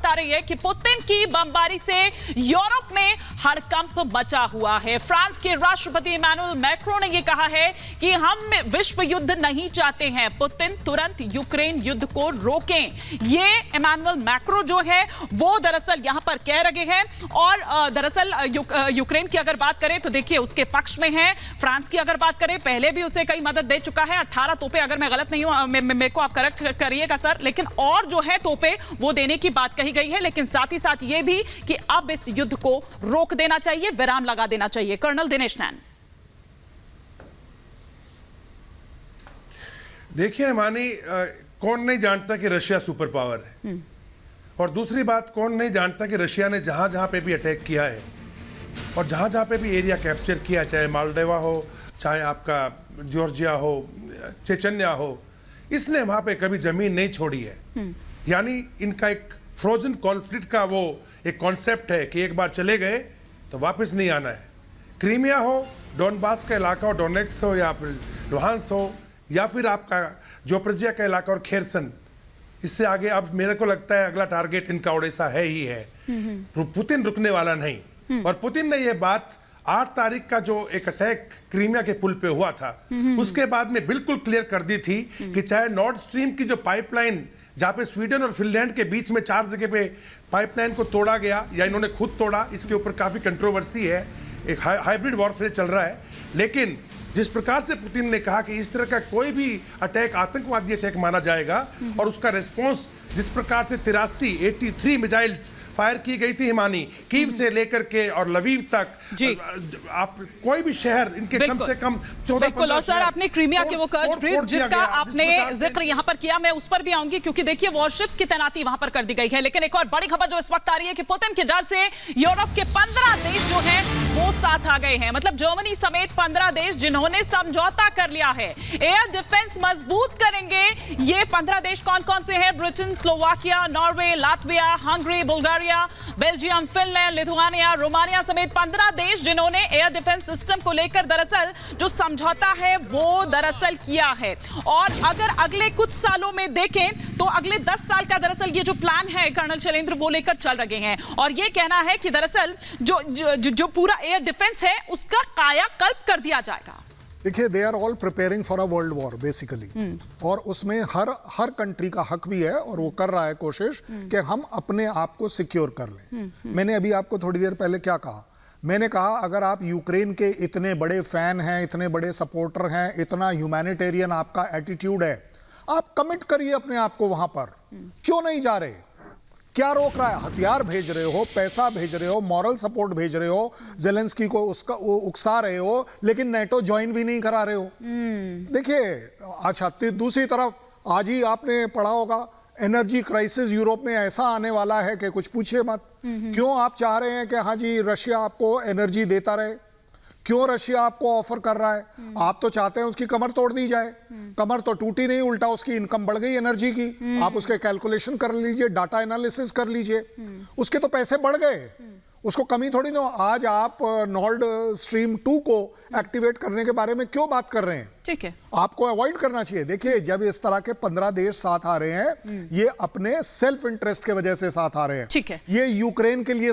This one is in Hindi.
आ रही है कि पुतिन की बमबारी से यूरोप में हड़कंप मचा हुआ है। फ्रांस के राष्ट्रपति इमैनुअल मैक्रों ने यह कहा है कि हम विश्व युद्ध नहीं चाहते हैं, पुतिन तुरंत यूक्रेन युद्ध को रोकें। ये इमैनुअल मैक्रो जो है वो दरअसल यहां पर कह रहे हैं। और दरअसल यूक्रेन की अगर बात करें तो देखिए उसके पक्ष में है। फ्रांस की अगर बात करें, पहले भी उसे कई मदद दे चुका है, 18 तोपे, अगर मैं गलत नहीं हूं, मेरे को आप करेक्ट करिएगा सर, लेकिन और जो है तोपे वो देने की बात कही गई है। लेकिन साथ ही साथ ये भी कि अब इस युद्ध को रोक देना चाहिए, विराम लगा देना चाहिए। कर्नल दिनेश नैन। देखिए मानी, कौन नहीं जानता कि रशिया सुपर पावर है, और दूसरी बात, कौन नहीं जानता कि रशिया ने जहां जहां पे भी अटैक किया है और जहां जहां पे भी एरिया कैप्चर किया, चाहे मालदेवा हो, चाहे आपका जॉर्जिया हो, चेचन्या हो, इसने वहां पे कभी जमीन नहीं छोड़ी है। यानी इनका एक फ्रोजन कॉन्फ्लिक्ट का वो एक कॉन्सेप्ट है कि एक बार चले गए तो वापस नहीं आना है। क्रीमिया हो, डोनबास का इलाका हो, डोनेक्स हो या फिर लुहांस हो, या फिर आपका जोपर्जिया का इलाका और खेरसन, इससे आगे अब मेरे को लगता है अगला टारगेट इनका ओडेसा है ही है। पुतिन रुकने वाला नहीं। और पुतिन ने ये बात 8 तारीख का जो एक अटैक क्रीमिया के पुल पे हुआ था, उसके बाद में बिल्कुल क्लियर कर दी थी कि चाहे नॉर्थ स्ट्रीम की जो पाइपलाइन, जहां पे स्वीडन और फिनलैंड के बीच में 4 जगह पे पाइपलाइन को तोड़ा गया या इन्होंने खुद तोड़ा, इसके ऊपर काफी कंट्रोवर्सी है, एक हाइब्रिड वॉरफेयर चल रहा है। लेकिन जिस प्रकार से पुतिन ने कहा कि इस तरह का कोई भी अटैक आतंकवादी अटैक माना जाएगा, और उसका रिस्पांस जिस प्रकार से 83 मिसाइल्स फायर की गई थी हिमानी, कीव से लेकर के और लवीव तक, आप कोई भी शहर इनके कम से कम 14-15। और सर आपने क्रीमिया के वो कर्ज ब्रिज जिसका आपने जिक्र यहां पर किया, मैं उस पर भी आऊंगी क्योंकि देखिए वॉरशिप्स की तैनाती वहां पर कर दी गई है। लेकिन एक और बड़ी खबर जो इस वक्त आ रही है कि पुतिन के डर से यूरोप के 15 देश जो हैं वो साथ आ गए हैं। मतलब जर्मनी समेत 15 देश जिन्होंने समझौता कर लिया है, एयर डिफेंस मजबूत करेंगे। ये 15 देश कौन कौन से हैं? Britain, Slovakia, Norway, Latvia, Hungary, Bulgaria, Belgium, Finland, Lithuania, Romania समेत 15 देश जिन्होंने एयर डिफेंस सिस्टम को लेकर दरअसल जो समझौता है वो दरअसल किया है। और अगर अगले कुछ सालों में देखें तो अगले 10 साल का दरअसल ये जो प्लान है कर्नल शैलेंद्र वो लेकर चल रहे हैं। और ये कहना है कि दरअसल जो पूरा एयर डिफेंस है उसका कायाकल्प कर दिया जाएगा। देखिए, they are all preparing for a world war basically, और उसमें हर कंट्री का हक भी है और वो कर रहा है कोशिश कि हम अपने आप को सिक्योर कर लें। मैंने अभी आपको थोड़ी देर पहले क्या कहा? मैंने कहा अगर आप यूक्रेन के इतने बड़े फैन हैं, इतने बड़े सपोर्टर हैं, इतना ह्यूमैनिटेरियन आपका एटीट्यूड है, आप कमिट करिए अपने आप को वहां पर। क्यों नहीं जा रहे? क्या रोक रहा है? हथियार भेज रहे हो, पैसा भेज रहे हो, मॉरल सपोर्ट भेज रहे हो, जेलेंस्की को उसका उकसा रहे हो, लेकिन नेटो ज्वाइन भी नहीं करा रहे हो। देखिए, अच्छा, दूसरी तरफ आज ही आपने पढ़ा होगा एनर्जी क्राइसिस यूरोप में ऐसा आने वाला है कि कुछ पूछिए मत। क्यों आप चाह रहे हैं कि हाँ जी रशिया आपको एनर्जी देता रहे? क्यों रशिया आपको ऑफर कर रहा है? आप तो चाहते हैं उसकी कमर तोड़ दी जाए। कमर तो टूटी नहीं, उल्टा उसकी इनकम बढ़ गई एनर्जी की। आप उसके कैलकुलेशन कर लीजिए, डाटा एनालिसिस कर लीजिए, उसके तो पैसे बढ़ गए, उसको कमी थोड़ी ना। आज आप नॉर्ड स्ट्रीम 2 को एक्टिवेट करने के बारे में क्यों बात कर रहे हैं? ठीक है, आपको अवॉइड करना चाहिए। देखिए, जब इस तरह के 15 देश साथ आ रहे हैं, ये अपने सेल्फ इंटरेस्ट के वजह से साथ आ रहे हैं। ठीक है, ये यूक्रेन के लिए